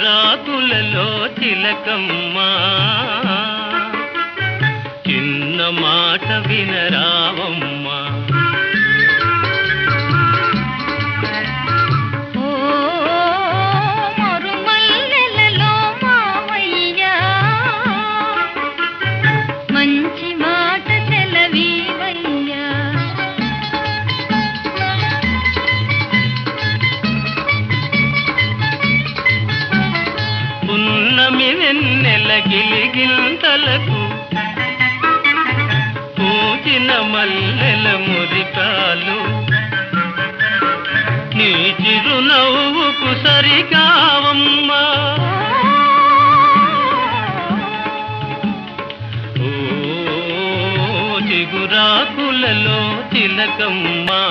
చిగురాకులలో చిలకమ్మా చిన్న మాట వినరావమ్మా పున్నమి వెన్నెల గిలిగింతలకు పూచిన మల్లెల మురికాలు నీ చిరునవ్వుకు సరికావమ్మా ఓ చిగురాకులలో చిలకమ్మా